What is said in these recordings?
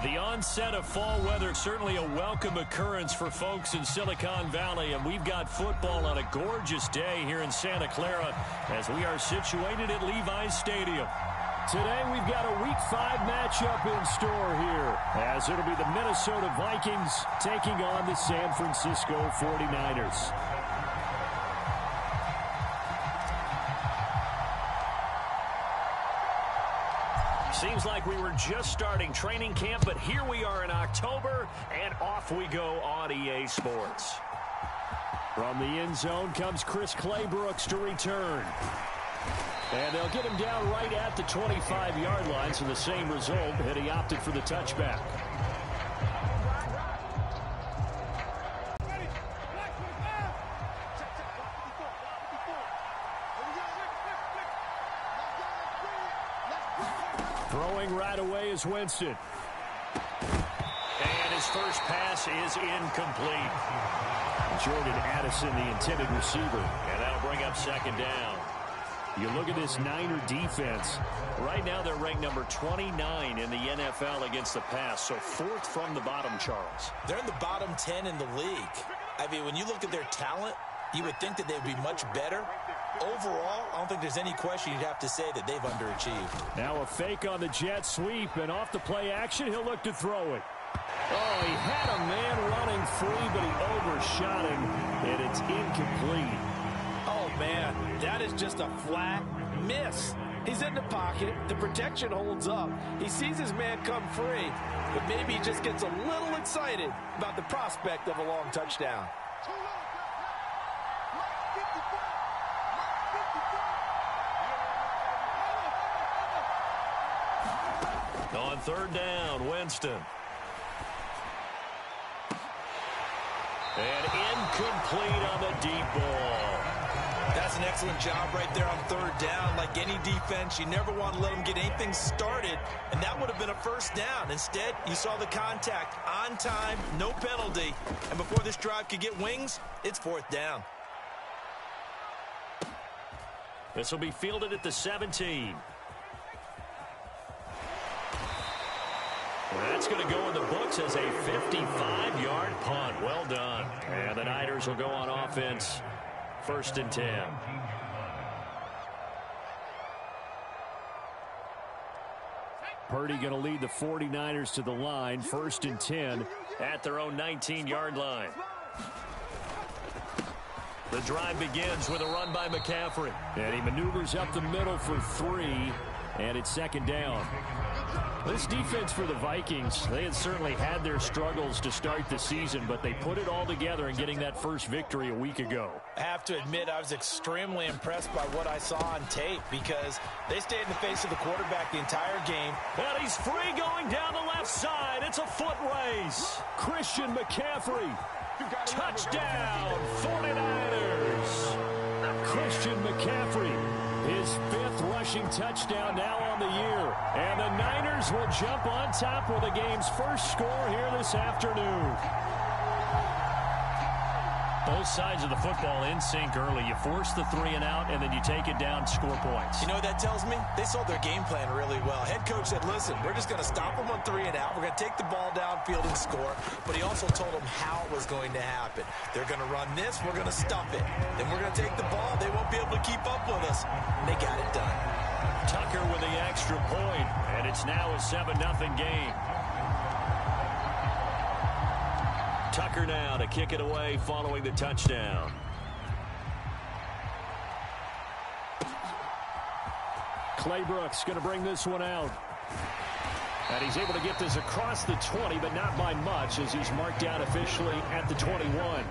The onset of fall weather, certainly a welcome occurrence for folks in Silicon Valley, and we've got football on a gorgeous day here in Santa Clara as we are situated at Levi's Stadium. Today we've got a Week 5 matchup in store here, as it'll be the Minnesota Vikings taking on the San Francisco 49ers. Seems like we were just starting training camp, but here we are in October, and off we go on EA Sports. From the end zone comes Chris Claybrooks to return. And they'll get him down right at the 25-yard line, so the same result, and he opted for the touchback. Throwing right away is Winston. And his first pass is incomplete. Jordan Addison, the intended receiver. And that'll bring up second down. You look at this Niner defense. Right now they're ranked number 29 in the NFL against the pass. So fourth from the bottom, Charles. They're in the bottom 10 in the league. I mean, when you look at their talent, you would think that they'd be much better. Overall, I don't think there's any question you'd have to say that they've underachieved. Now a fake on the jet sweep, and off the play action, he'll look to throw it. Oh, he had a man running free, but he overshot him, and it's incomplete. Oh, man, that is just a flat miss. He's in the pocket. The protection holds up. He sees his man come free, but maybe he just gets a little excited about the prospect of a long touchdown. On third down, Winston. And incomplete on the deep ball. That's an excellent job right there on third down. Like any defense, you never want to let them get anything started, and that would have been a first down. Instead, you saw the contact on time, no penalty, and before this drive could get wings, it's fourth down. This will be fielded at the 17. That's going to go in the books as a 55-yard punt. Well done. And the Niners will go on offense. First and 10. Purdy going to lead the 49ers to the line. First and 10 at their own 19-yard line. The drive begins with a run by McCaffrey. And he maneuvers up the middle for 3. And it's second down. This defense for the Vikings, they had certainly had their struggles to start the season, but they put it all together in getting that first victory a week ago. I have to admit, I was extremely impressed by what I saw on tape because they stayed in the face of the quarterback the entire game. And he's free going down the left side. It's a foot race. Christian McCaffrey. Touchdown, 49ers. Christian McCaffrey, his fifth rushing touchdown now on the year. And the Niners will jump on top with the game's first score here this afternoon. Both sides of the football in sync early. You force the 3 and out, and then you take it down, score points. You know what that tells me? They sold their game plan really well. Head coach said, listen, we're just going to stop them on 3 and out. We're going to take the ball downfield and score. But he also told them how it was going to happen. They're going to run this. We're going to stuff it. Then we're going to take the ball. They won't be able to keep up with us. And they got it done. Tucker with the extra point, and it's now a 7-0 game. Tucker now to kick it away following the touchdown. Claybrooks going to bring this one out. And he's able to get this across the 20, but not by much as he's marked down officially at the 21.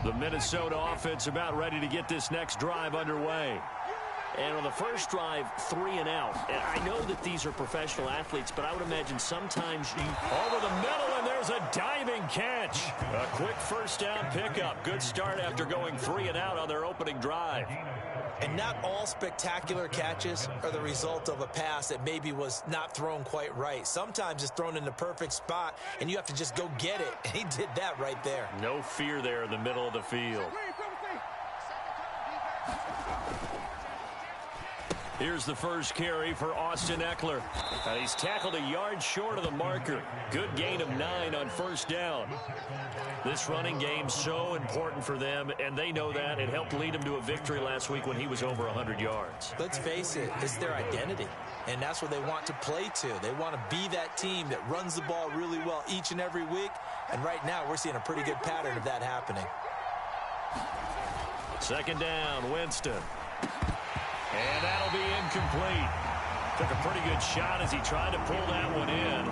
The Minnesota offense about ready to get this next drive underway. And on the first drive, 3 and out. And I know that these are professional athletes, but I would imagine sometimes you... Over the middle, and there's a diving catch. A quick first down pickup. Good start after going 3 and out on their opening drive. And not all spectacular catches are the result of a pass that maybe was not thrown quite right. Sometimes it's thrown in the perfect spot, and you have to just go get it. And he did that right there. No fear there in the middle of the field. Here's the first carry for Austin Ekeler. He's tackled a yard short of the marker. Good gain of 9 on first down. This running game's so important for them, and they know that. It helped lead them to a victory last week when he was over 100 yards. Let's face it, it's their identity, and that's what they want to play to. They want to be that team that runs the ball really well each and every week, and right now we're seeing a pretty good pattern of that happening. Second down, Winston. And that'll be incomplete. Took a pretty good shot as he tried to pull that one in.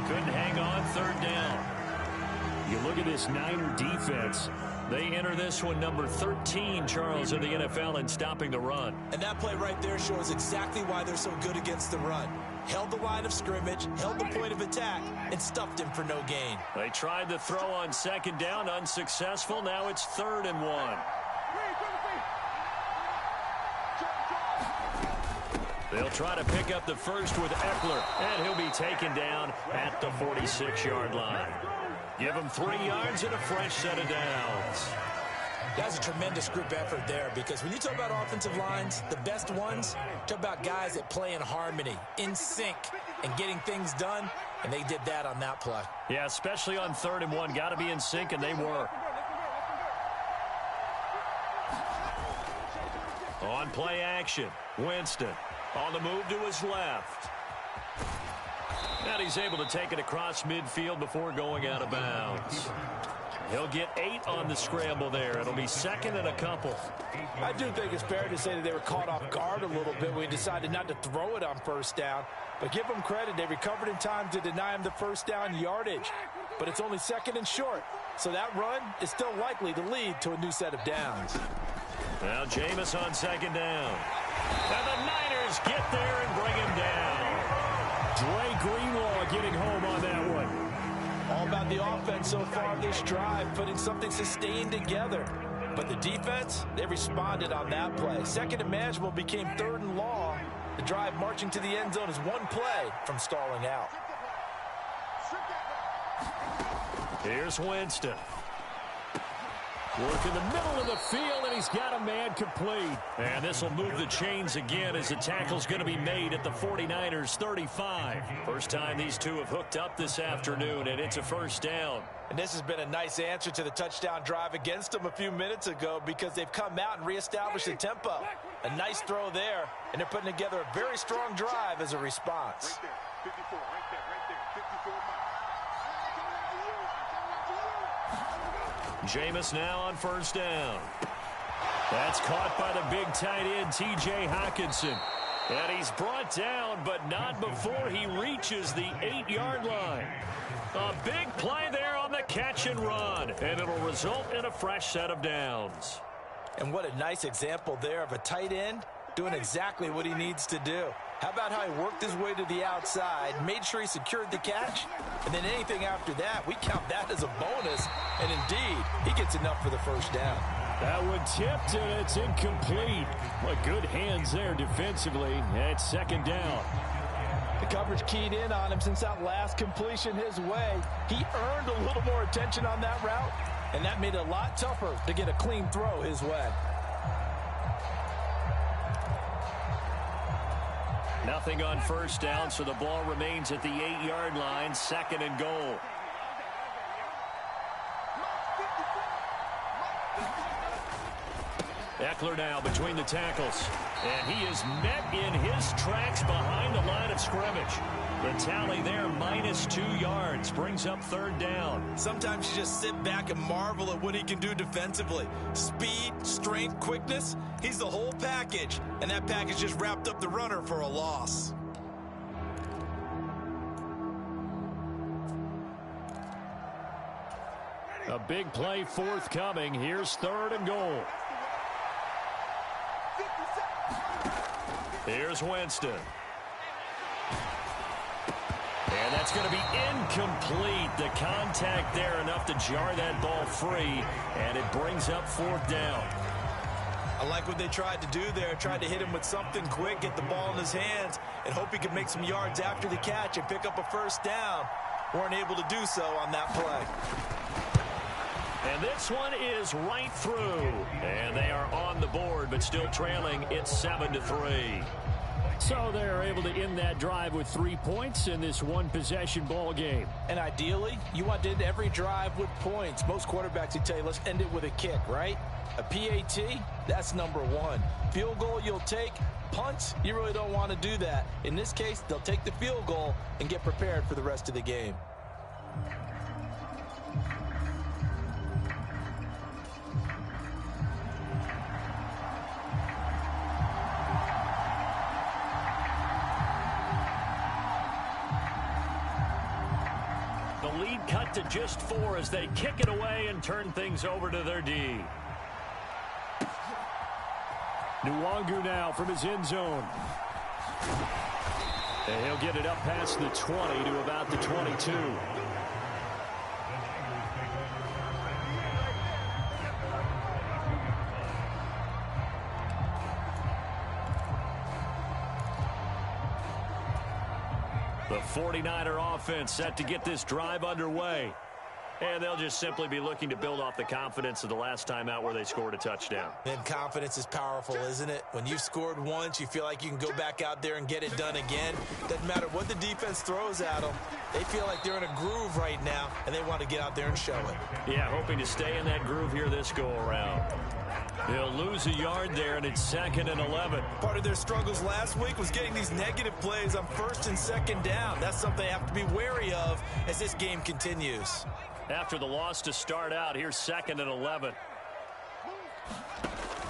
Couldn't hang on, third down. You look at this Niner defense. They enter this one number 13, Charles, in the NFL in stopping the run. And that play right there shows exactly why they're so good against the run. Held the line of scrimmage, held the point of attack, and stuffed him for no gain. They tried to throw on second down, unsuccessful. Now it's 3rd and 1. They'll try to pick up the first with Ekeler, and he'll be taken down at the 46-yard line. Give him 3 yards and a fresh set of downs. That's a tremendous group effort there, because when you talk about offensive lines, the best ones, talk about guys that play in harmony, in sync, and getting things done, and they did that on that play. Yeah, especially on 3rd and 1. Got to be in sync, and they were. On play action, Winston. On the move to his left. And he's able to take it across midfield before going out of bounds. He'll get 8 on the scramble there. It'll be 2nd and a couple. I do think it's fair to say that they were caught off guard a little bit when he decided not to throw it on first down. But give them credit. They recovered in time to deny him the first down yardage. But it's only 2nd and short. So that run is still likely to lead to a new set of downs. Now Jameis on 2nd down. And the Niners get there and bring him down. Dre Greenlaw getting home on that one. All about the offense so far this drive, putting something sustained together. But the defense, they responded on that play. 2nd and manageable became 3rd and long. The drive marching to the end zone is one play from stalling out. Here's Winston. Work in the middle of the field, and he's got a man complete. And this will move the chains again as the tackle's going to be made at the 49ers 35. First time these two have hooked up this afternoon, and it's a first down. And this has been a nice answer to the touchdown drive against them a few minutes ago, because they've come out and reestablished the tempo. A nice throw there, and they're putting together a very strong drive as a response. Right there, 54, right there, 54 miles. Jameis now on first down. That's caught by the big tight end, T.J. Hockenson. And he's brought down, but not before he reaches the 8-yard line. A big play there on the catch and run, and it'll result in a fresh set of downs. And what a nice example there of a tight end doing exactly what he needs to do. How about how he worked his way to the outside, made sure he secured the catch, and then anything after that, we count that as a bonus. And indeed, he gets enough for the first down. That one tipped, and it's incomplete. What good hands there defensively at 2nd down. The coverage keyed in on him since that last completion his way. He earned a little more attention on that route, and that made it a lot tougher to get a clean throw his way. Nothing on first down, so the ball remains at the 8-yard line, 2nd and goal. Ekeler now between the tackles, and he is met in his tracks behind the line of scrimmage. The tally there, -2 yards, brings up 3rd down. Sometimes you just sit back and marvel at what he can do defensively. Speed, strength, quickness, he's the whole package. And that package just wrapped up the runner for a loss. A big play forthcoming. Here's 3rd and goal. Here's Winston. And that's going to be incomplete. The contact there enough to jar that ball free, and it brings up 4th down. I like what they tried to do there. Tried to hit him with something quick, get the ball in his hands, and hope he could make some yards after the catch and pick up a first down. Weren't able to do so on that play. And this one is right through. And they are on the board, but still trailing. It's 7-3. So they're able to end that drive with 3 points in this one-possession ball game. And ideally, you want to end every drive with points. Most quarterbacks would tell you, let's end it with a kick, right? A PAT, that's number one. Field goal you'll take. Punts, you really don't want to do that. In this case, they'll take the field goal and get prepared for the rest of the game. The lead cut to just 4 as they kick it away and turn things over to their D. Nwangu now from his end zone. And he'll get it up past the 20 to about the 22. The 49er offense set to get this drive underway. And they'll just simply be looking to build off the confidence of the last time out where they scored a touchdown. And confidence is powerful, isn't it? When you've scored once, you feel like you can go back out there and get it done again. Doesn't matter what the defense throws at them. They feel like they're in a groove right now, and they want to get out there and show it. Yeah, hoping to stay in that groove here this go-around. They'll lose a yard there, and it's 2nd and 11. Part of their struggles last week was getting these negative plays on 1st and 2nd down. That's something they have to be wary of as this game continues. After the loss to start out, here's 2nd and 11.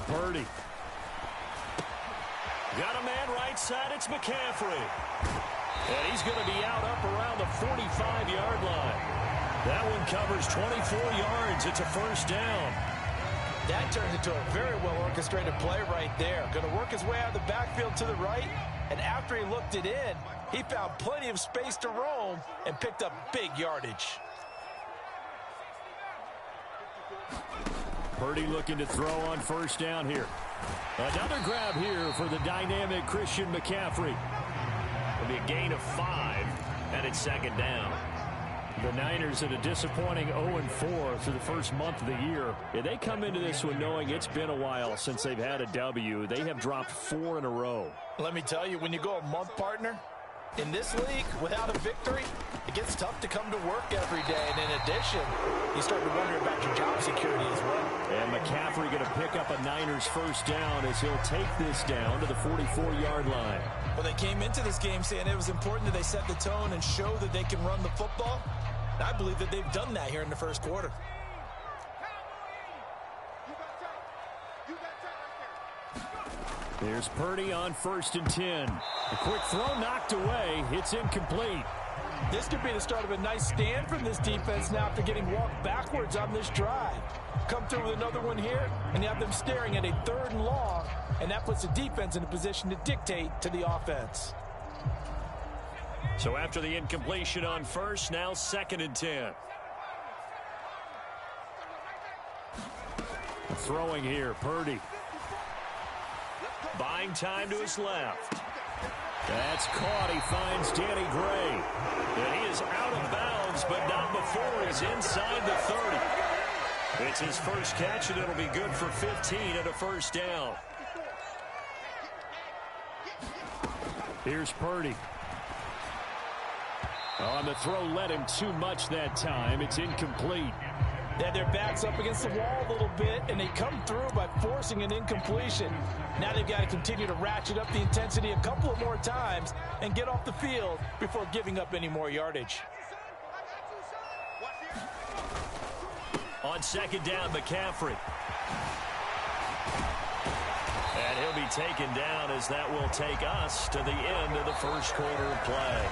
Purdy. Got a man right side. It's McCaffrey. And he's going to be out up around the 45-yard line. That one covers 24 yards. It's a first down. That turns into a very well-orchestrated play right there. Going to work his way out of the backfield to the right. And after he looked it in, he found plenty of space to roam and picked up big yardage. Purdy looking to throw on first down here. Another grab here for the dynamic Christian McCaffrey. It'll be a gain of 5, and it's 2nd down. The Niners at a disappointing 0-4 through the first month of the year. If they come into this one knowing it's been a while since they've had a W, they have dropped 4 in a row. Let me tell you, when you go a month, partner, in this league, without a victory, it gets tough to come to work every day. And in addition, you start to wonder about your job security as well. And McCaffrey going to pick up a Niners first down as he'll take this down to the 44-yard line. Well, they came into this game saying it was important that they set the tone and show that they can run the football. And I believe that they've done that here in the first quarter. There's Purdy on 1st and 10. A quick throw knocked away. It's incomplete. This could be the start of a nice stand from this defense now after getting walked backwards on this drive. Come through with another one here, and you have them staring at a 3rd and long, and that puts the defense in a position to dictate to the offense. So after the incompletion on 1st, now 2nd and 10. Throwing here, Purdy. Buying time to his left. That's caught. He finds Danny Gray. And he is out of bounds, but not before he's inside the 30. It's his first catch, and it'll be good for 15 and a first down. Here's Purdy. On the throw, led him too much that time. It's incomplete. They had their backs up against the wall a little bit, and they come through by forcing an incompletion. Now they've got to continue to ratchet up the intensity a couple of more times and get off the field before giving up any more yardage. On 2nd down, McCaffrey. And he'll be taken down as that will take us to the end of the first quarter of play.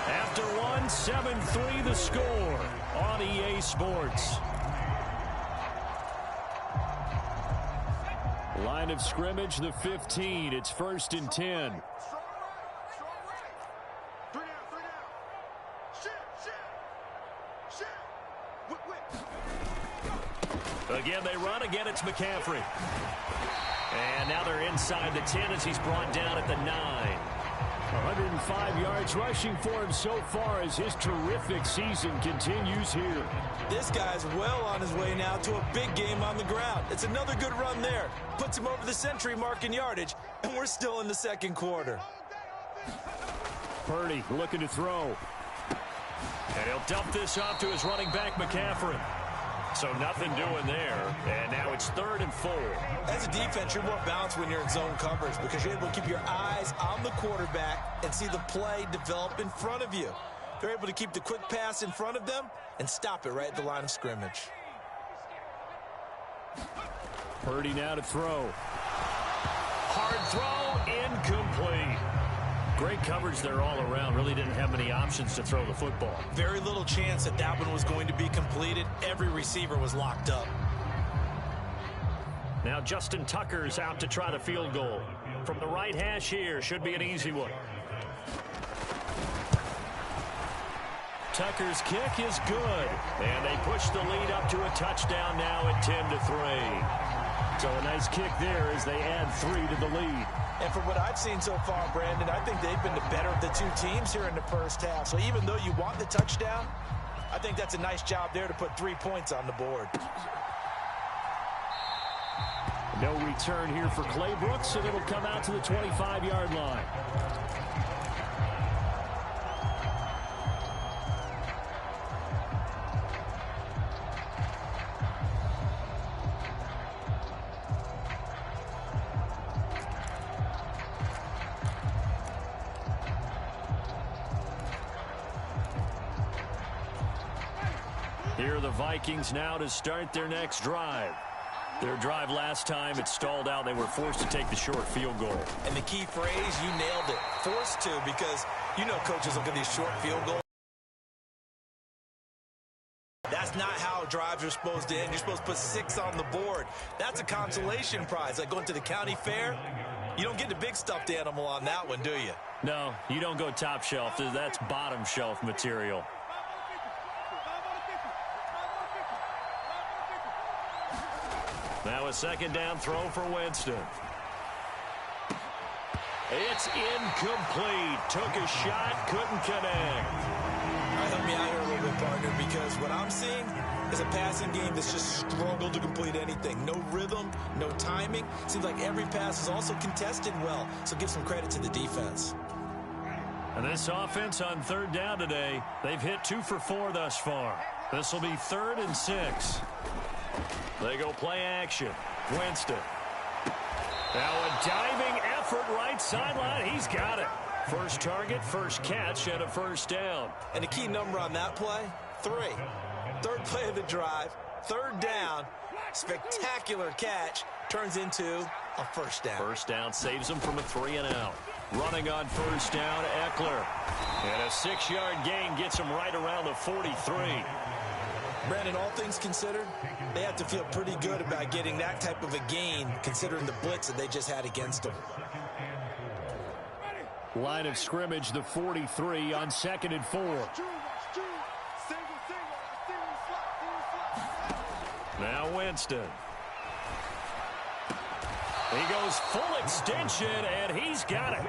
After one, 7-3 the score on EA Sports. Line of scrimmage, the 15. It's 1st and 10. Again, they run. Again, it's McCaffrey. And now they're inside the 10 as he's brought down at the 9. 105 yards rushing for him so far as his terrific season continues here. This guy's well on his way now to a big game on the ground. It's another good run there. Puts him over the century mark in yardage, and we're still in the second quarter. Purdy looking to throw. And he'll dump this off to his running back, McCaffrey. So nothing doing there, and now it's 3rd and 4. As a defense, you're more balanced when you're in zone coverage because you're able to keep your eyes on the quarterback and see the play develop in front of you. They're able to keep the quick pass in front of them and stop it right at the line of scrimmage. Purdy now to throw. Hard throw, incomplete. Great coverage there all around. Really didn't have many options to throw the football. Very little chance that that one was going to be completed. Every receiver was locked up. Now Justin Tucker's out to try the field goal. From the right hash here, should be an easy one. Tucker's kick is good. And they push the lead up to a touchdown now at 10-3. So a nice kick there as they add 3 to the lead. And from what I've seen so far, Brandon, I think they've been the better of the two teams here in the first half. So even though you want the touchdown, I think that's a nice job there to put 3 points on the board. No return here for Clay Brooks, and it'll come out to the 25-yard line. Here are the Vikings now to start their next drive. Their drive last time, it stalled out. They were forced to take the short field goal. And the key phrase, you nailed it. Forced to, because you know coaches look at these short field goals. That's not how drives are supposed to end. You're supposed to put 6 on the board. That's a consolation prize. Like going to the county fair, you don't get the big stuffed animal on that one, do you? No, you don't go top shelf. That's bottom shelf material. Now a second down throw for Winston. It's incomplete. Took a shot, couldn't connect. All right, help me out here a little bit, partner, because what I'm seeing is a passing game that's just struggled to complete anything. No rhythm, no timing. Seems like every pass is also contested well, so give some credit to the defense. And this offense on 3rd down today, they've hit 2 for 4 thus far. This will be 3rd and 6. They go play action. Winston. Now a diving effort right sideline. He's got it. First target, first catch, and a first down. And the key number on that play, 3. 3rd play of the drive, 3rd down, spectacular catch, turns into a first down. First down saves him from a 3-and-out. Running on first down, Eckler. And a 6-yard gain gets him right around the 43. Brandon, all things considered, they have to feel pretty good about getting that type of a gain considering the blitz that they just had against them. Line of scrimmage, the 43 on 2nd and 4. Now Winston. He goes full extension, and he's got it.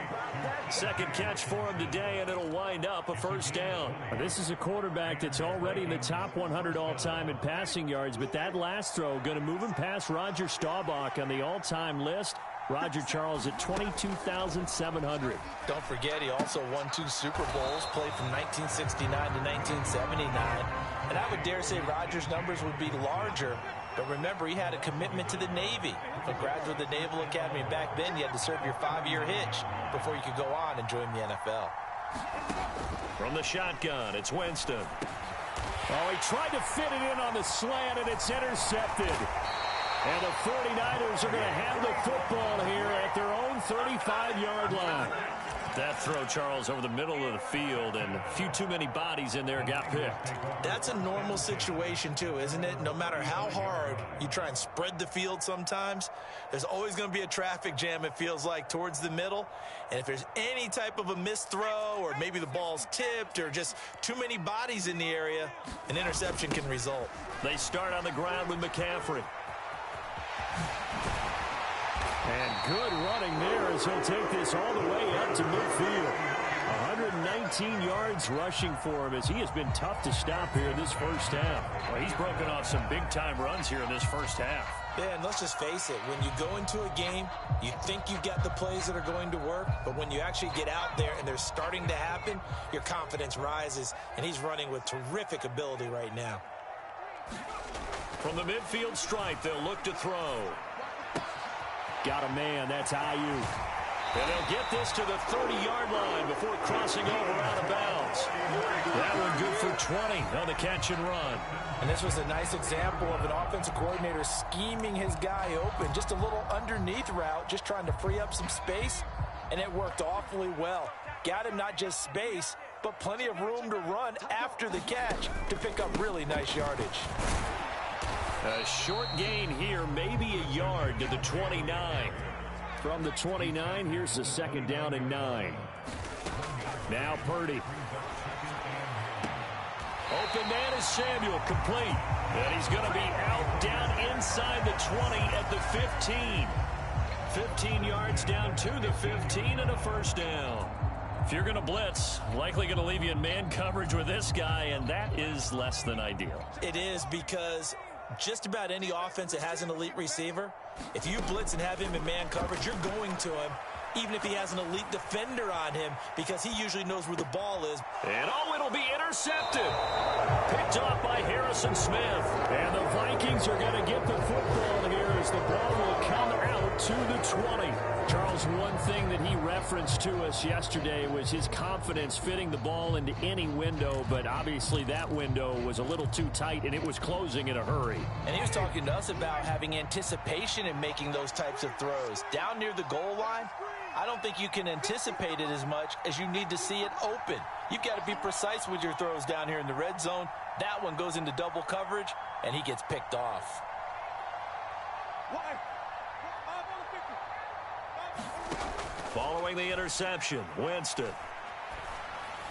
Second catch for him today, and it'll wind up a first down. This is a quarterback that's already in the top 100 all-time in passing yards, but that last throw going to move him past Roger Staubach on the all-time list. Roger Charles at 22,700. Don't forget, he also won 2 Super Bowls, played from 1969 to 1979. And I would dare say Roger's numbers would be larger. But remember, he had a commitment to the Navy. A graduate of the Naval Academy. Back then, you had to serve your 5-year hitch before you could go on and join the NFL. From the shotgun, it's Winston. Oh, he tried to fit it in on the slant, and it's intercepted. And the 49ers are going to have the football here at their own 35-yard line. That throw, Charles, over the middle of the field, and a few too many bodies in there got picked. That's a normal situation, too, isn't it? No matter how hard you try and spread the field sometimes, there's always going to be a traffic jam, it feels like, towards the middle. And if there's any type of a missed throw or maybe the ball's tipped or just too many bodies in the area, an interception can result. They start on the ground with McCaffrey. And good running there as he'll take this all the way up to midfield. 119 yards rushing for him as he has been tough to stop here in this first half. Well, he's broken off some big-time runs here in this first half. Yeah, and let's just face it, when you go into a game, you think you get the plays that are going to work, but when you actually get out there and they're starting to happen, your confidence rises, and he's running with terrific ability right now. From the midfield stripe, they'll look to throw. Got a man, that's Ayuk. And they'll get this to the 30-yard line before crossing over out of bounds. That one good for 20 on the catch and run. And this was a nice example of an offensive coordinator scheming his guy open. Just a little underneath route, just trying to free up some space, and it worked awfully well. Got him not just space, but plenty of room to run after the catch to pick up really nice yardage. A short gain here, maybe a yard to the 29. From the 29, here's the second down and 9. Now Purdy. Open man is Samuel, complete. And he's going to be out down inside the 20 at the 15. 15 yards down to the 15 and a first down. If you're going to blitz, likely going to leave you in man coverage with this guy, and that is less than ideal. It is, because just about any offense that has an elite receiver, if you blitz and have him in man coverage, you're going to him, even if he has an elite defender on him, because he usually knows where the ball is. And oh, it'll be intercepted. Picked off by Harrison Smith. And the Vikings are going to get the football here as the ball will come out to the 20. Charles, one thing that he referenced to us yesterday was his confidence fitting the ball into any window, but obviously that window was a little too tight, and it was closing in a hurry. And he was talking to us about having anticipation in making those types of throws. Down near the goal line, I don't think you can anticipate it as much as you need to see it open. You've got to be precise with your throws down here in the red zone. That one goes into double coverage, and he gets picked off. Following the interception, Winston.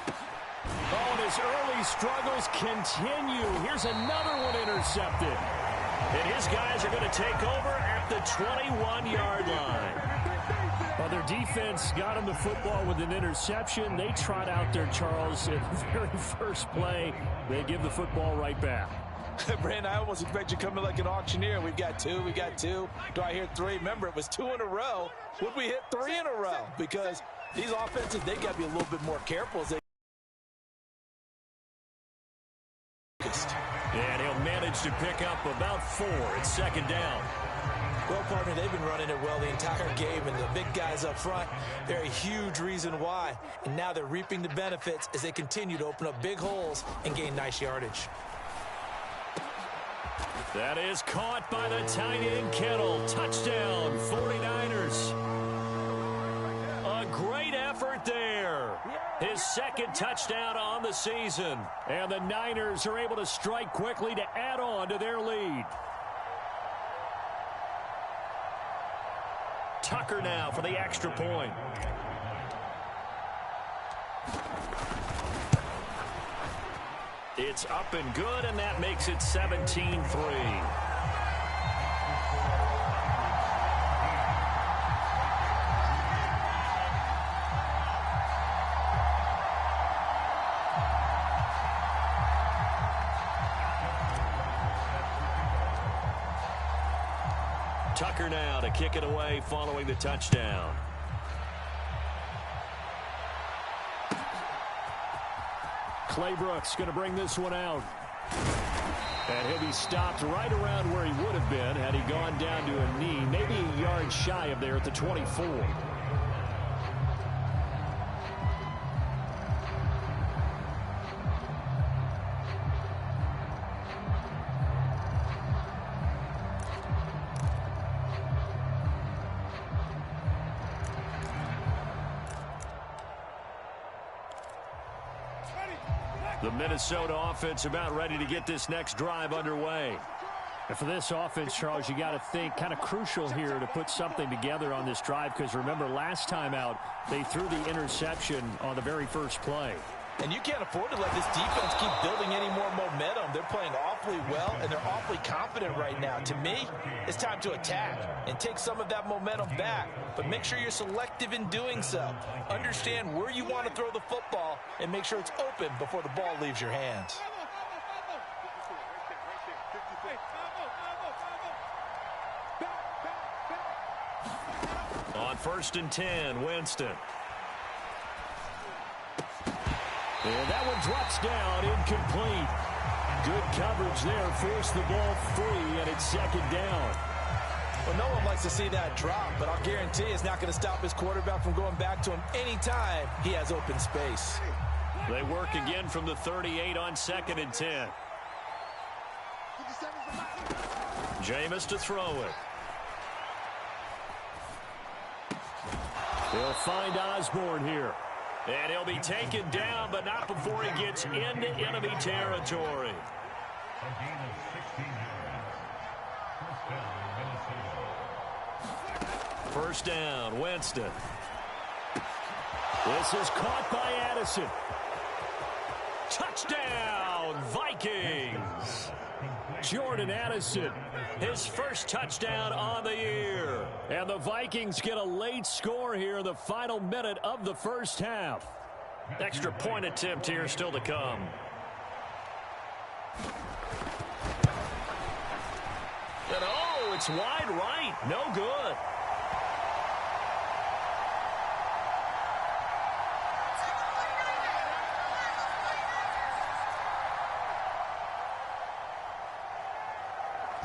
Oh, and his early struggles continue. Here's another one intercepted. And his guys are going to take over at the 21-yard line. Well, their defense got him the football with an interception. They trot out there, Charles, at the very first play. They give the football right back. Brandon, I almost expect you to come in like an auctioneer. We've got two. Do I hear three? Remember, it was 2 in a row. Would we hit 3 in a row? Because these offenses, they got to be a little bit more careful as they. And he'll manage to pick up about 4 at second down. Well, partner, they've been running it well the entire game, and the big guys up front, they're a huge reason why. And now they're reaping the benefits as they continue to open up big holes and gain nice yardage. That is caught by the tight end Kittle. Touchdown, 49ers. A great effort there. His second touchdown on the season. And the Niners are able to strike quickly to add on to their lead. Tucker now for the extra point. It's up and good, and that makes it 17-3. Tucker now to kick it away following the touchdown. Claybrooks going to bring this one out. And he'll be stopped right around where he would have been had he gone down to a knee, maybe a yard shy of there at the 24. The Minnesota offense about ready to get this next drive underway. And for this offense, Charles, you got to think kind of crucial here to put something together on this drive, because remember last time out they threw the interception on the very first play. And you can't afford to let this defense keep building any more momentum. They're playing awfully well, and they're awfully confident right now. To me, it's time to attack and take some of that momentum back. But make sure you're selective in doing so. Understand where you want to throw the football and make sure it's open before the ball leaves your hands. On 1st and 10, Winston. And that one drops down, incomplete. Good coverage there, forced the ball free, and it's 2nd down. Well, no one likes to see that drop, but I'll guarantee it's not going to stop his quarterback from going back to him anytime he has open space. They work again from the 38 on 2nd and 10. Jameis to throw it. He'll find Osborne here. And he'll be taken down, but not before he gets into enemy territory. First down, Winston. This is caught by Addison. Touchdown, Vikings. Jordan Addison, his first touchdown on the year. And the Vikings get a late score here in the final minute of the first half. Extra point attempt here still to come. And oh, it's wide right. No good.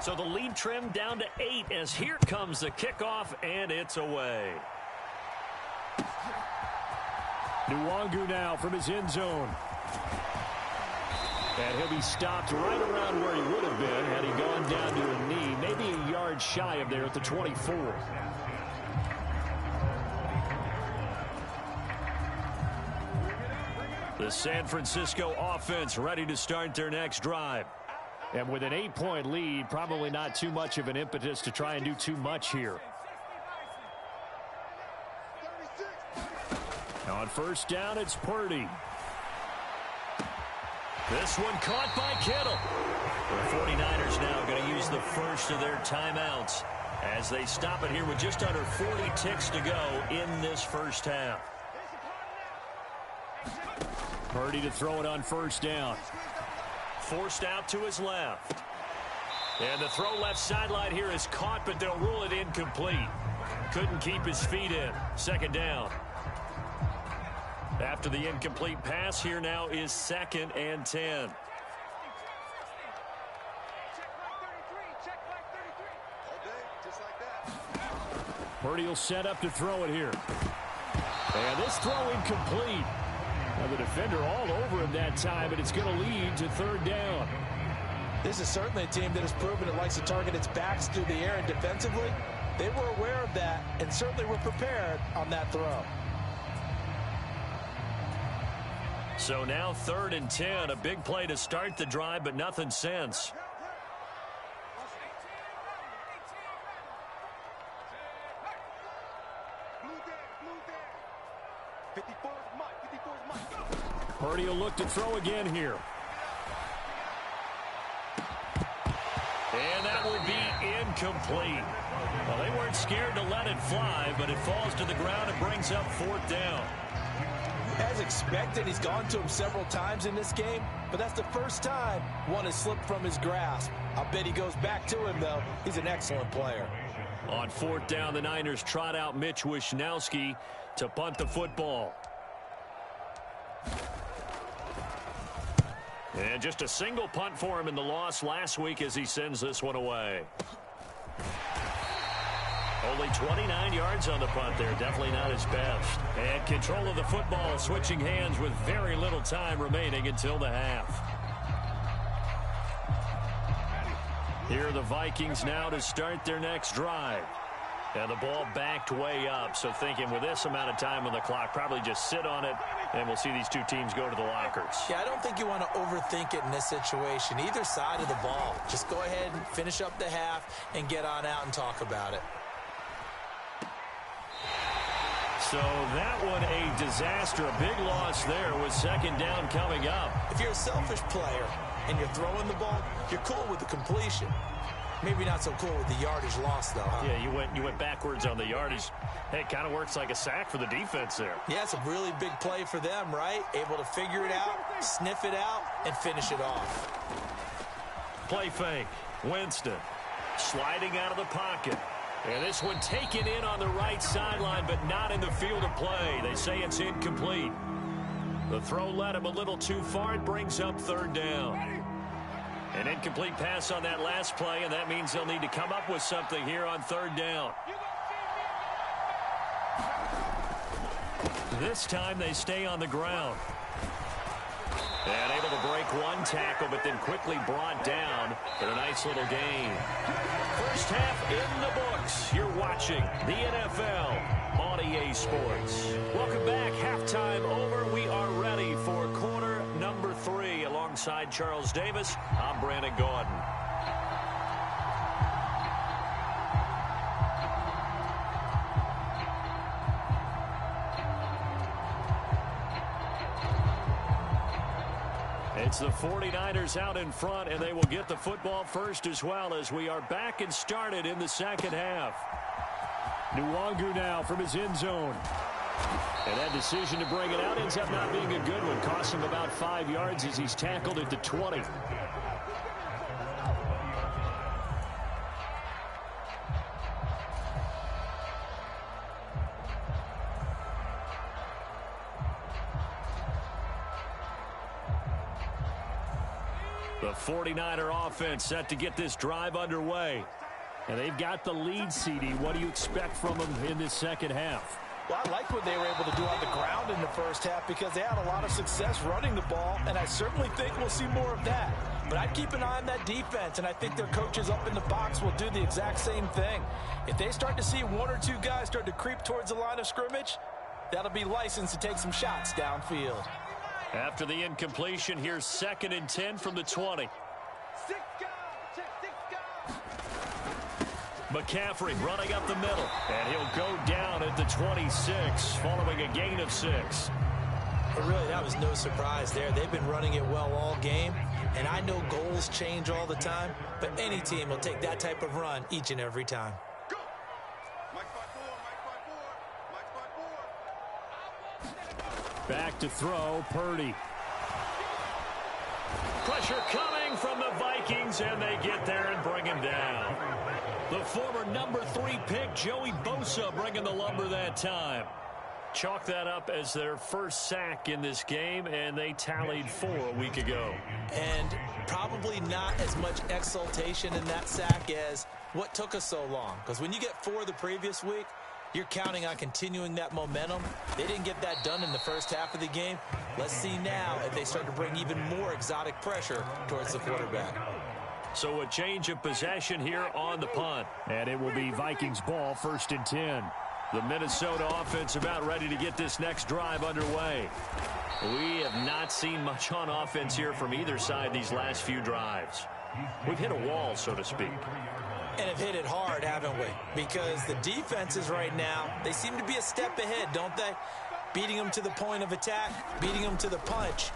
So the lead trimmed down to 8 as here comes the kickoff, and it's away. Nwangu now from his end zone. And he'll be stopped right around where he would have been had he gone down to a knee, maybe a yard shy of there at the 24. The San Francisco offense ready to start their next drive. And with an 8-point lead, probably not too much of an impetus to try and do too much here. On first down, it's Purdy. This one caught by Kittle. The 49ers now going to use the first of their timeouts as they stop it here with just under 40 ticks to go in this first half. Purdy to throw it on first down. Forced out to his left. And the throw left sideline here is caught, but they'll rule it incomplete. Couldn't keep his feet in. 2nd down. After the incomplete pass, here now is 2nd and 10. Purdy will set up to throw it here. And this throw incomplete. Now the defender all over him that time, but it's going to lead to 3rd down. This is certainly a team that has proven it likes to target its backs through the air, and defensively, they were aware of that and certainly were prepared on that throw. So now 3rd and 10, a big play to start the drive, but nothing since. Purdy will look to throw again here. And that will be incomplete. Well, they weren't scared to let it fly, but it falls to the ground and brings up 4th down. As expected, he's gone to him several times in this game, but that's the first time one has slipped from his grasp. I'll bet he goes back to him, though. He's an excellent player. On 4th down, the Niners trot out Mitch Wishnowski to punt the football. And just a single punt for him in the loss last week as he sends this one away. Only 29 yards on the punt there. Definitely not his best. And control of the football switching hands with very little time remaining until the half. Here are the Vikings now to start their next drive. And the ball backed way up. So thinking with this amount of time on the clock, probably just sit on it, and we'll see these two teams go to the lockers. Yeah, I don't think you want to overthink it in this situation. Either side of the ball. Just go ahead and finish up the half and get on out and talk about it. So that one a disaster, a big loss there with second down coming up. If you're a selfish player and you're throwing the ball, you're cool with the completion. Maybe not so cool with the yardage loss, though, huh? Yeah, you went backwards on the yardage. Hey, it kind of works like a sack for the defense there. Yeah, it's a really big play for them, right? Able to figure it out, sniff it out, and finish it off. Play fake. Winston sliding out of the pocket. And this one taken in on the right sideline, but not in the field of play. They say it's incomplete. The throw led him a little too far. It brings up third down. An incomplete pass on that last play, and that means they'll need to come up with something here on third down. This time they stay on the ground. And able to break one tackle, but then quickly brought down for a nice little gain. First half in the books. You're watching the NFL on EA Sports. Welcome back. Halftime over. We are ready for quarter number 3. Alongside Charles Davis, I'm Brandon Gaudin. It's the 49ers out in front, and they will get the football first as well as we are back and started in the second half. Nwangu now from his end zone. And that decision to bring it out ends up not being a good one. Cost him about 5 yards as he's tackled at the 20. The 49er offense set to get this drive underway. And they've got the lead, CD. What do you expect from them in this second half? Well, I like what they were able to do on the ground in the first half because they had a lot of success running the ball, and I certainly think we'll see more of that. But I'd keep an eye on that defense, and I think their coaches up in the box will do the exact same thing. If they start to see one or two guys start to creep towards the line of scrimmage, that'll be licensed to take some shots downfield. After the incompletion, here's 2nd and 10 from the 20. McCaffrey running up the middle, and he'll go down at the 26 following a gain of 6. But really, that was no surprise there. They've been running it well all game, and I know goals change all the time, but any team will take that type of run each and every time. Back to throw, Purdy. Pressure coming from the Vikings, and they get there and bring him down. The former number 3 pick, Joey Bosa, bringing the lumber that time. Chalk that up as their first sack in this game, and they tallied 4 a week ago. And probably not as much exultation in that sack as what took us so long. Because when you get 4 the previous week, you're counting on continuing that momentum. They didn't get that done in the first half of the game. Let's see now if they start to bring even more exotic pressure towards the quarterback. So a change of possession here on the punt. And it will be Vikings ball, 1st and 10. The Minnesota offense about ready to get this next drive underway. We have not seen much on offense here from either side these last few drives. We've hit a wall, so to speak. And have hit it hard, haven't we? Because the defenses right now, they seem to be a step ahead, don't they? Beating them to the point of attack, beating them to the punch.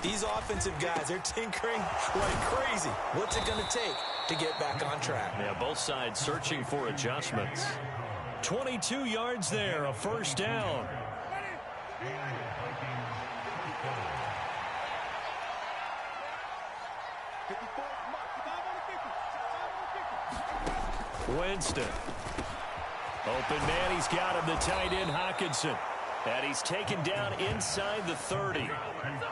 These offensive guys, they're tinkering like crazy. What's it going to take to get back on track? Yeah, both sides searching for adjustments. 22 yards there, a first down. Winston. Open man, he's got him, the tight end Hockenson. And he's taken down inside the 30.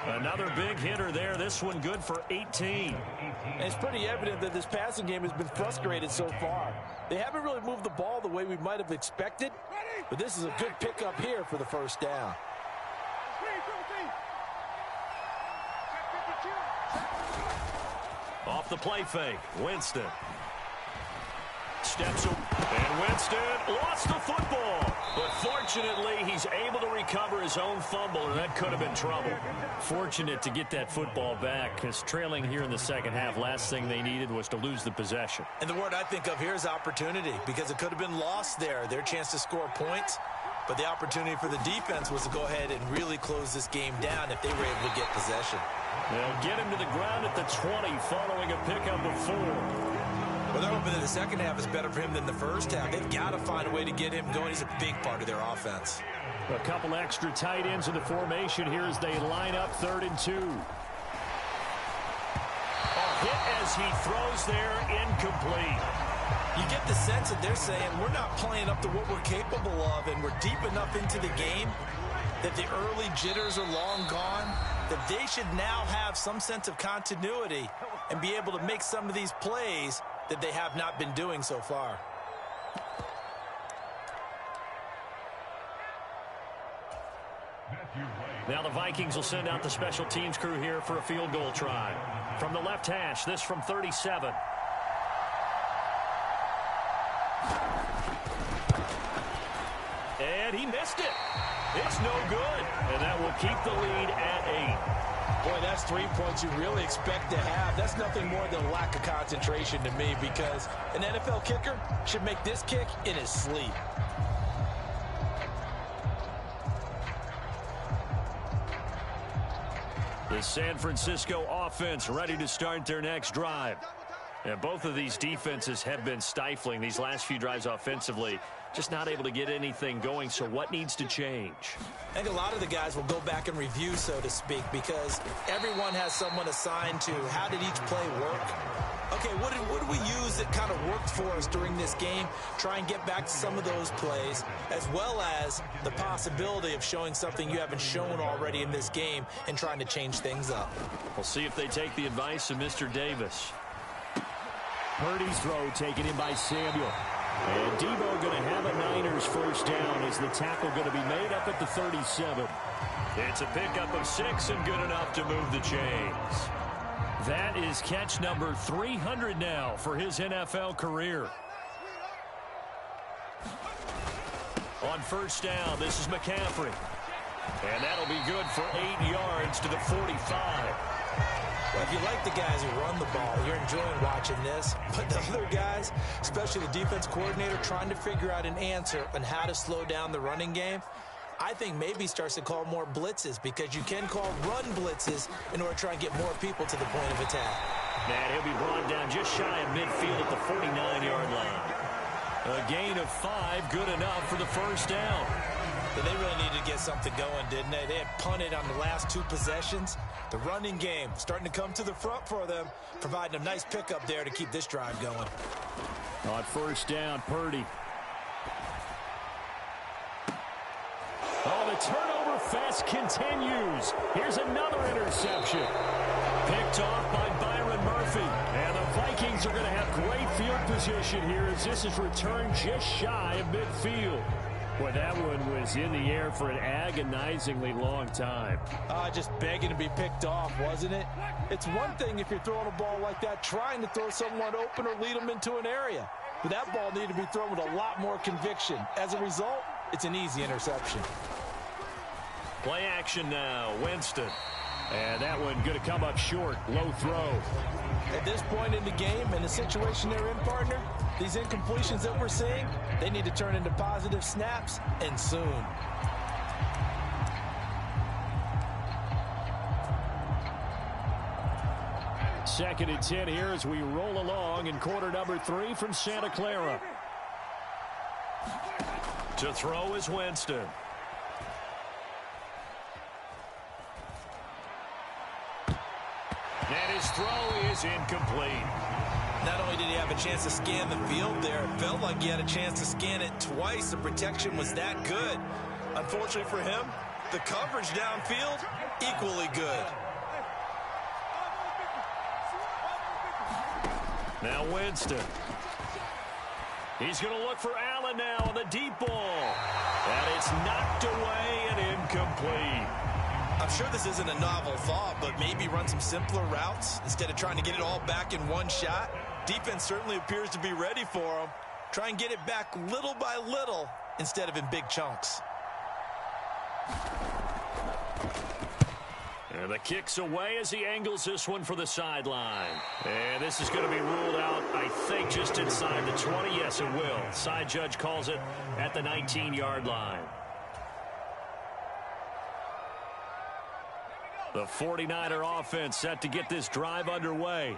Another big hitter there, this one good for 18. And it's pretty evident that this passing game has been frustrated so far. They haven't really moved the ball the way we might have expected, but this is a good pickup here for the first down. Off the play fake, Winston. Steps up, and Winston lost the football. But fortunately, he's able to recover his own fumble, and that could have been trouble. Fortunate to get that football back, because trailing here in the second half, last thing they needed was to lose the possession. And the word I think of here is opportunity, because it could have been lost there. Their chance to score points. But the opportunity for the defense was to go ahead and really close this game down if they were able to get possession. They'll get him to the ground at the 20 following a pickup of 4. Well, they're hoping that the second half is better for him than the first half. They've got to find a way to get him going. He's a big part of their offense. A couple extra tight ends in the formation here as they line up 3rd and 2. A hit as he throws there, incomplete. You get the sense that they're saying we're not playing up to what we're capable of, and we're deep enough into the game that the early jitters are long gone, that they should now have some sense of continuity and be able to make some of these plays that they have not been doing so far. Now the Vikings will send out the special teams crew here for a field goal try. From the left hash, this from 37. And he missed it. It's no good. And that will keep the lead at 8. Boy, that's 3 points you really expect to have. That's nothing more than a lack of concentration to me, because an NFL kicker should make this kick in his sleep. The San Francisco offense ready to start their next drive. And both of these defenses have been stifling these last few drives offensively. Just not able to get anything going, so what needs to change? I think a lot of the guys will go back and review, so to speak, because everyone has someone assigned to how did each play work. Okay, what did we use that kind of worked for us during this game? Try and get back to some of those plays, as well as the possibility of showing something you haven't shown already in this game and trying to change things up. We'll see if they take the advice of Mr. Davis. Purdy's throw taken in by Samuel. And Debo going to have a Niners first down as the tackle going to be made up at the 37. It's a pickup of 6 and good enough to move the chains. That is catch number 300 now for his NFL career. On first down, this is McCaffrey. And that'll be good for 8 yards to the 45. Well, if you like the guys who run the ball, you're enjoying watching this. But the other guys, especially the defense coordinator, trying to figure out an answer on how to slow down the running game, I think maybe starts to call more blitzes, because you can call run blitzes in order to try and get more people to the point of attack. And he'll be brought down just shy of midfield at the 49-yard line. A gain of 5, good enough for the first down. But they really needed to get something going, didn't they? They had punted on the last 2 possessions. The running game starting to come to the front for them, providing a nice pickup there to keep this drive going. On first down, Purdy. Oh, the turnover fest continues. Here's another interception. Picked off by Byron Murphy. And the Vikings are going to have great field position here as this is returned just shy of midfield. Boy, that one was in the air for an agonizingly long time. Just begging to be picked off, wasn't it? It's one thing if you're throwing a ball like that, trying to throw someone open or lead them into an area. But that ball needed to be thrown with a lot more conviction. As a result, it's an easy interception. Play action now, Winston. And that one going to come up short, low throw. At this point in the game and the situation they're in, partner, these incompletions that we're seeing, they need to turn into positive snaps, and soon. Second and 10 here as we roll along in quarter number 3 from Santa Clara. To throw is Winston. And his throw is incomplete. Not only did he have a chance to scan the field there, it felt like he had a chance to scan it twice. The protection was that good. Unfortunately for him, the coverage downfield, equally good. Now Winston. He's going to look for Allen now on the deep ball. And it's knocked away and incomplete. I'm sure this isn't a novel thought, but maybe run some simpler routes instead of trying to get it all back in one shot. Defense certainly appears to be ready for him. Try and get it back little by little instead of in big chunks. And the kick's away as he angles this one for the sideline. And this is going to be ruled out, I think, just inside the 20. Yes, it will. Side judge calls it at the 19-yard line. The 49er offense set to get this drive underway.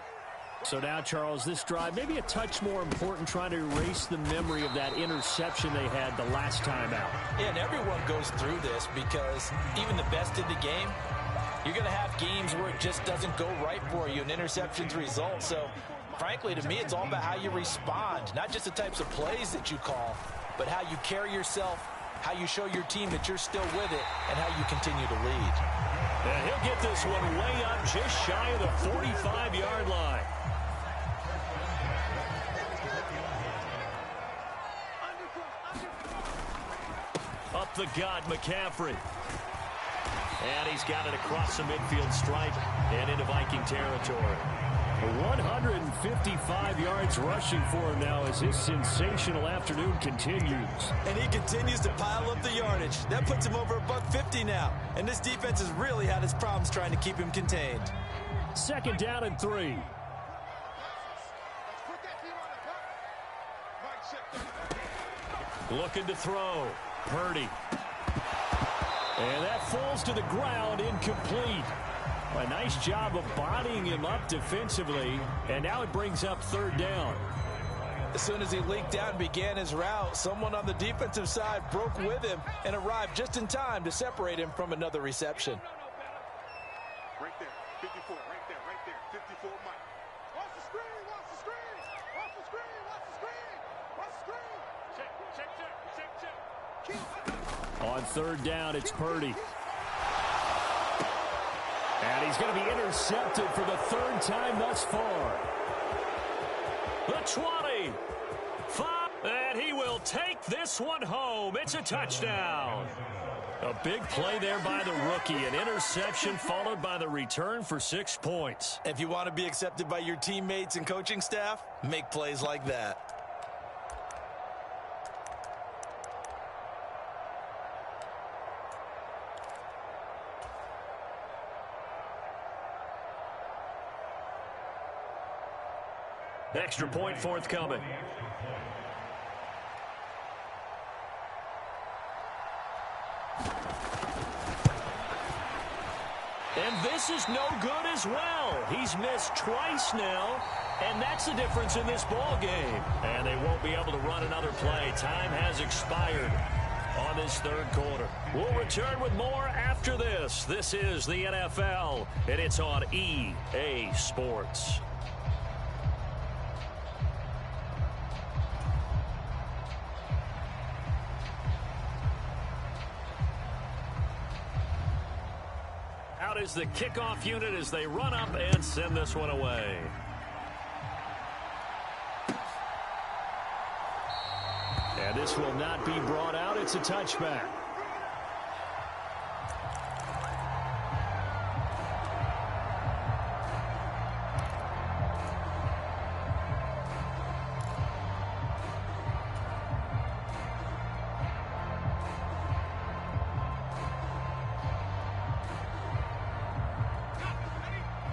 So now, Charles, this drive maybe a touch more important, trying to erase the memory of that interception they had the last time out. Yeah, and everyone goes through this because even the best in the game, you're going to have games where it just doesn't go right for you, and interceptions result. So, frankly, to me, it's all about how you respond, not just the types of plays that you call, but how you carry yourself, how you show your team that you're still with it, and how you continue to lead. And he'll get this one way up just shy of the 45-yard line. Up the gut, McCaffrey. And he's got it across the midfield stripe and into Viking territory. 155 yards rushing for him now as his sensational afternoon continues. And he continues to pile up the yardage. That puts him over $150 now. And this defense has really had its problems trying to keep him contained. 2nd down and 3. Looking to throw. Purdy. And that falls to the ground, incomplete. A nice job of bodying him up defensively, and now it brings up 3rd down. As soon as he leaked out and began his route, someone on the defensive side broke with him and arrived just in time to separate him from another reception. Right there, 54, right there, 54 Mike. Watch the screen, watch the screen, watch the screen, watch the screen, watch the screen. Check. On 3rd down, it's Purdy. And he's going to be intercepted for the 3rd time thus far. The 20. 5. And he will take this one home. It's a touchdown. A big play there by the rookie. An interception followed by the return for 6 points. If you want to be accepted by your teammates and coaching staff, make plays like that. Extra point forthcoming. And this is no good as well. He's missed twice now, and that's the difference in this ball game. And they won't be able to run another play. Time has expired on this 3rd quarter. We'll return with more after this. This is the NFL, and it's on EA Sports. Out is the kickoff unit as they run up and send this one away. And this will not be brought out. It's a touchback.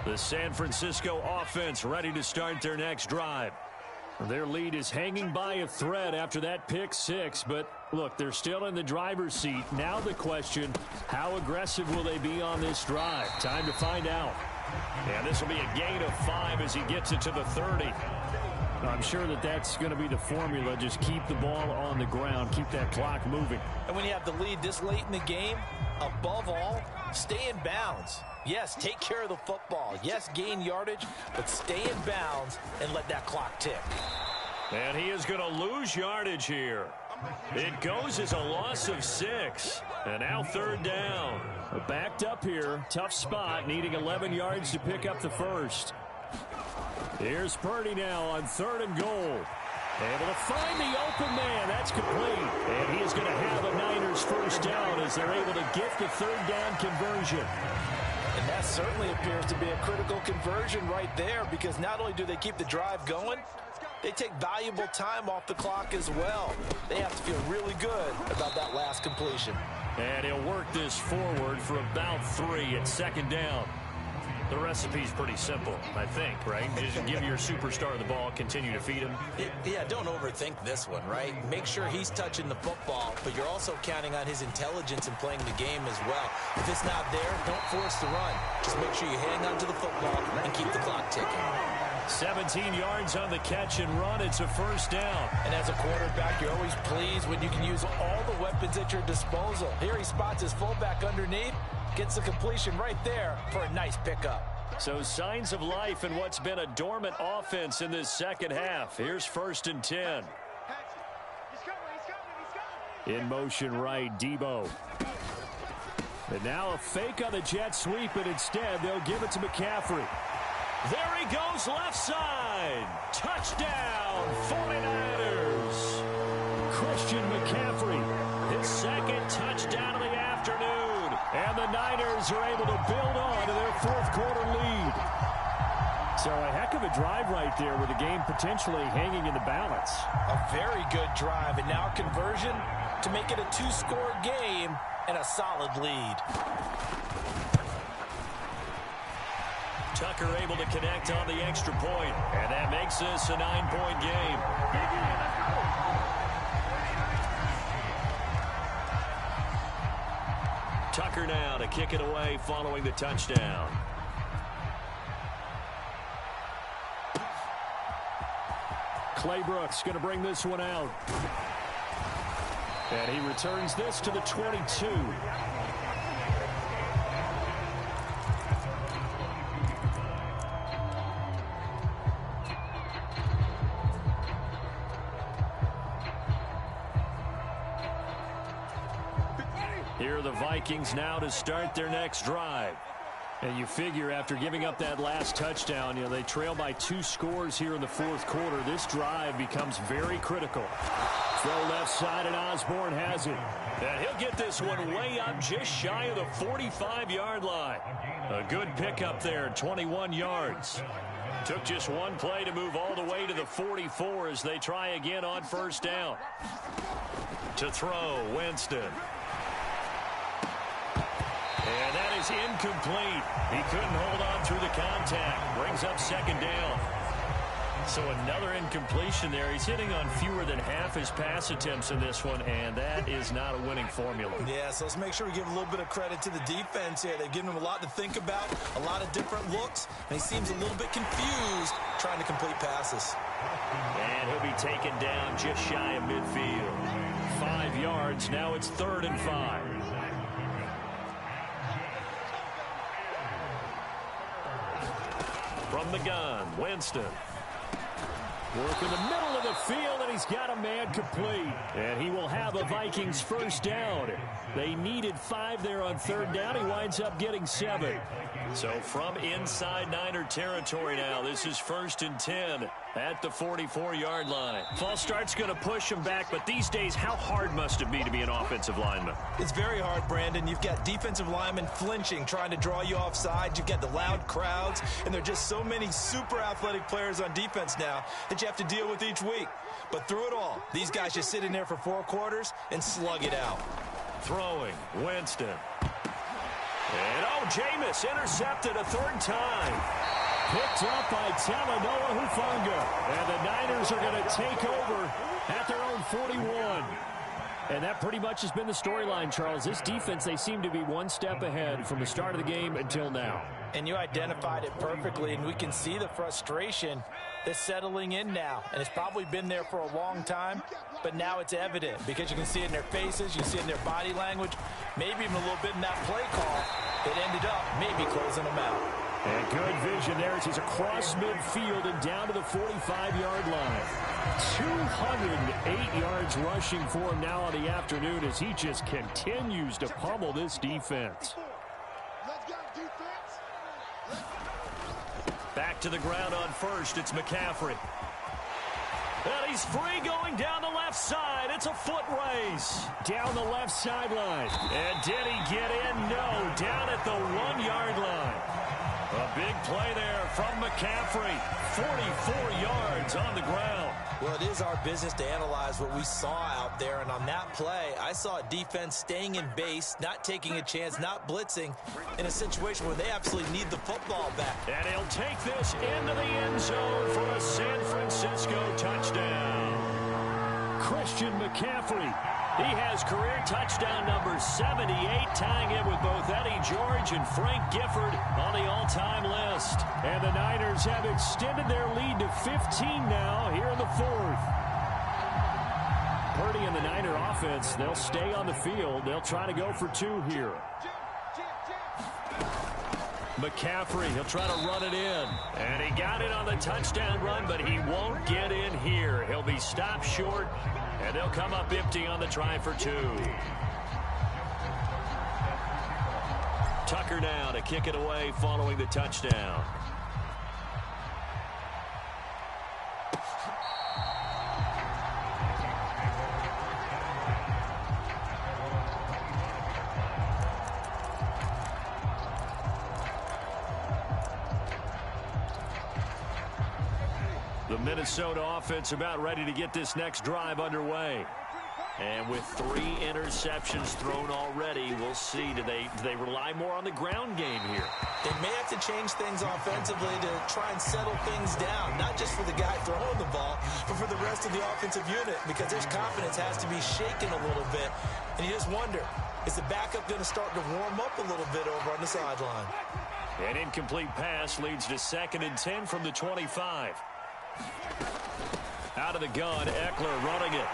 The San Francisco offense ready to start their next drive. Their lead is hanging by a thread after that pick 6, but look, they're still in the driver's seat. Now the question, how aggressive will they be on this drive? Time to find out. And this will be a gain of 5 as he gets it to the 30. I'm sure that that's going to be the formula. Just keep the ball on the ground, keep that clock moving. And when you have the lead this late in the game, above all, stay in bounds. Yes, take care of the football. Yes, gain yardage, but stay in bounds and let that clock tick. And he is going to lose yardage here. It goes as a loss of 6. And now 3rd down. Backed up here. Tough spot, needing 11 yards to pick up the first. Here's Purdy now on 3rd and goal. Able to find the open man. That's complete. And he is going to have a Niners first down as they're able to get the 3rd down conversion. And that certainly appears to be a critical conversion right there, because not only do they keep the drive going, they take valuable time off the clock as well. They have to feel really good about that last completion. And he'll work this forward for about 3 at 2nd down. The recipe's pretty simple, I think, right? Just give your superstar the ball, continue to feed him. Yeah, don't overthink this one, right? Make sure he's touching the football, but you're also counting on his intelligence in playing the game as well. If it's not there, don't force the run. Just make sure you hang on to the football and keep the clock ticking. 17 yards on the catch and run. It's a first down. And as a quarterback, you're always pleased when you can use all the weapons at your disposal. Here he spots his fullback underneath, gets the completion right there for a nice pickup. So signs of life in what's been a dormant offense in this second half. Here's 1st and 10. In motion right, Debo. And now a fake on the jet sweep, and instead they'll give it to McCaffrey. There he goes, left side. Touchdown, 49ers. Christian McCaffrey, his second touchdown of the afternoon. And the Niners are able to build on to their 4th quarter lead. So a heck of a drive right there with the game potentially hanging in the balance. A very good drive, and now conversion to make it a 2-score game and a solid lead. Tucker able to connect on the extra point, and that makes this a 9-point game. Tucker now to kick it away following the touchdown. Clay Brooks going to bring this one out. And he returns this to the 22. Here are the Vikings now to start their next drive. And you figure after giving up that last touchdown, they trail by 2 scores here in the 4th quarter. This drive becomes very critical. Throw left side, and Osborne has it. And he'll get this one way up just shy of the 45-yard line. A good pickup there, 21 yards. Took just one play to move all the way to the 44 as they try again on 1st down. To throw, Winston. And that is incomplete. He couldn't hold on through the contact. Brings up 2nd down. So another incompletion there. He's hitting on fewer than half his pass attempts in this one, and that is not a winning formula. Yeah, so let's make sure we give a little bit of credit to the defense here. They've given him a lot to think about, a lot of different looks, and he seems a little bit confused trying to complete passes. And he'll be taken down just shy of midfield. 5 yards. Now it's 3rd and 5. From the gun, Winston. Work in the middle of the field, and he's got a man complete. And he will have a Vikings 1st down. They needed 5 there on 3rd down. He winds up getting 7. So from inside Niner territory now, this is 1st and 10 at the 44-yard line. False start's going to push him back, but these days, how hard must it be to be an offensive lineman? It's very hard, Brandon. You've got defensive linemen flinching, trying to draw you offside. You've got the loud crowds, and there are just so many super athletic players on defense now that you have to deal with each week. But through it all, these guys just sit in there for 4 quarters and slug it out. Throwing, Winston. And Jameis intercepted a 3rd time. Picked up by Talanoa Hufanga. And the Niners are going to take over at their own 41. And that pretty much has been the storyline, Charles. This defense, they seem to be one step ahead from the start of the game until now. And you identified it perfectly, and we can see the frustration that's settling in now. And it's probably been there for a long time, but now it's evident because you can see it in their faces, you see it in their body language, maybe even a little bit in that play call that ended up maybe closing them out. And good vision there as he's across midfield and down to the 45-yard line. 208 yards rushing for him now on the afternoon as he just continues to pummel this defense. Back to the ground on 1st. It's McCaffrey. And he's free going down the left side. It's a foot race. Down the left sideline. And did he get in? No. Down at the 1-yard line. A big play there from McCaffrey. 44 yards on the ground. Well, it is our business to analyze what we saw out there, and on that play, I saw a defense staying in base, not taking a chance, not blitzing, in a situation where they absolutely need the football back. And he'll take this into the end zone for a San Francisco touchdown. Christian McCaffrey. He has career touchdown number 78, tying it with both Eddie George and Frank Gifford on the all-time list. And the Niners have extended their lead to 15 now here in the fourth. Purdy and the Niner offense, they'll stay on the field. They'll try to go for two here. McCaffrey, he'll try to run it in. And he got it on the touchdown run, but he won't get in here. He'll be stopped short, and they'll come up empty on the try for two. Tucker now to kick it away following the touchdown. The Minnesota offense about ready to get this next drive underway. And with 3 interceptions thrown already, we'll see. Do they rely more on the ground game here? They may have to change things offensively to try and settle things down, not just for the guy throwing the ball, but for the rest of the offensive unit, because their confidence has to be shaken a little bit. And you just wonder, is the backup going to start to warm up a little bit over on the sideline? An incomplete pass leads to 2nd and 10 from the 25. Out of the gun, Eckler running it.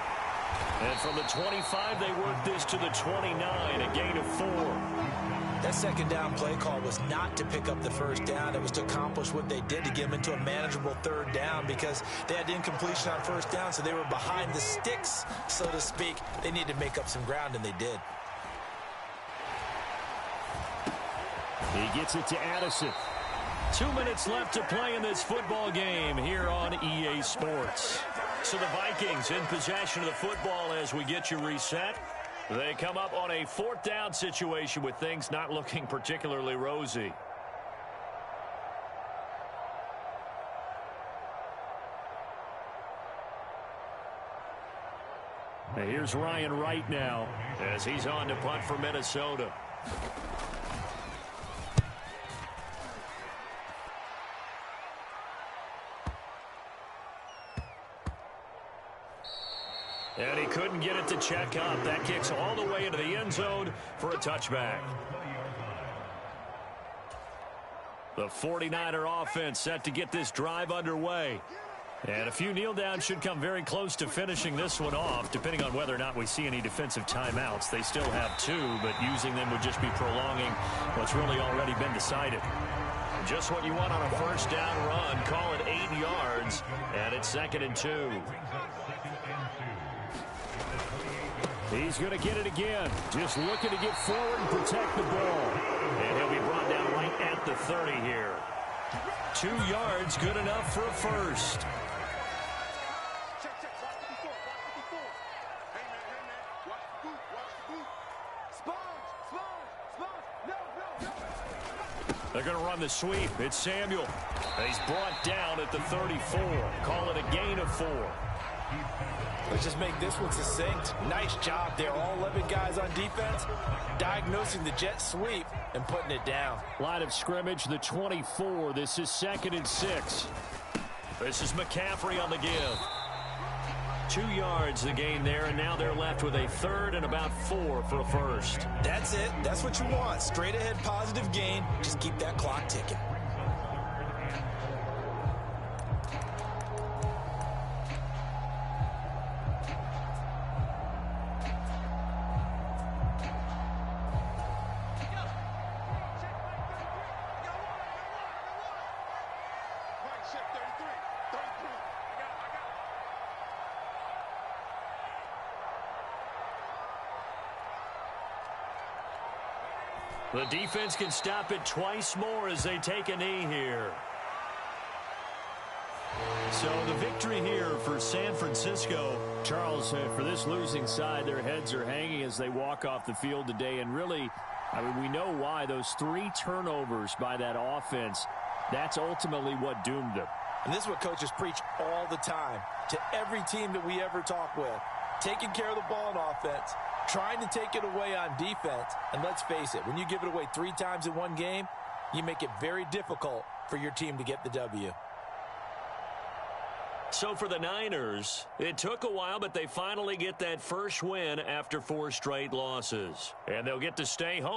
And from the 25, they work this to the 29, a gain of 4. That second down play call was not to pick up the first down. It was to accomplish what they did to get them into a manageable 3rd down, because they had incompletion on 1st down, so they were behind the sticks, so to speak. They needed to make up some ground, and they did. He gets it to Addison. 2 minutes left to play in this football game here on EA Sports. So the Vikings in possession of the football as we get you reset. They come up on a 4th down situation with things not looking particularly rosy. Now here's Ryan Wright now as he's on to punt for Minnesota. And he couldn't get it to check up. That kicks all the way into the end zone for a touchback. The 49er offense set to get this drive underway. And a few kneel downs should come very close to finishing this one off, depending on whether or not we see any defensive timeouts. They still have 2, but using them would just be prolonging what's really already been decided. Just what you want on a 1st down run. Call it 8 yards, and it's 2nd and 2. He's going to get it again. Just looking to get forward and protect the ball. And he'll be brought down right at the 30 here. 2 yards, good enough for a first. They're going to run the sweep. It's Samuel. He's brought down at the 34. Call it a gain of 4. Let's just make this one succinct. Nice job there. All 11 guys on defense diagnosing the jet sweep and putting it down. Line of scrimmage, the 24. This is 2nd and 6. This is McCaffrey on the give. 2 yards the gain there, and now they're left with a 3rd and about 4 for a first. That's it. That's what you want. Straight ahead positive gain. Just keep that clock ticking. The defense can stop it twice more as they take a knee here. So the victory here for San Francisco. Charles, for this losing side, their heads are hanging as they walk off the field today. And really, I mean, we know why. Those 3 turnovers by that offense, that's ultimately what doomed them. And this is what coaches preach all the time to every team that we ever talk with. Taking care of the ball on offense, trying to take it away on defense. And let's face it, when you give it away 3 times in one game, you make it very difficult for your team to get the W. So for the Niners, it took a while, but they finally get that first win after 4 straight losses. And they'll get to stay home.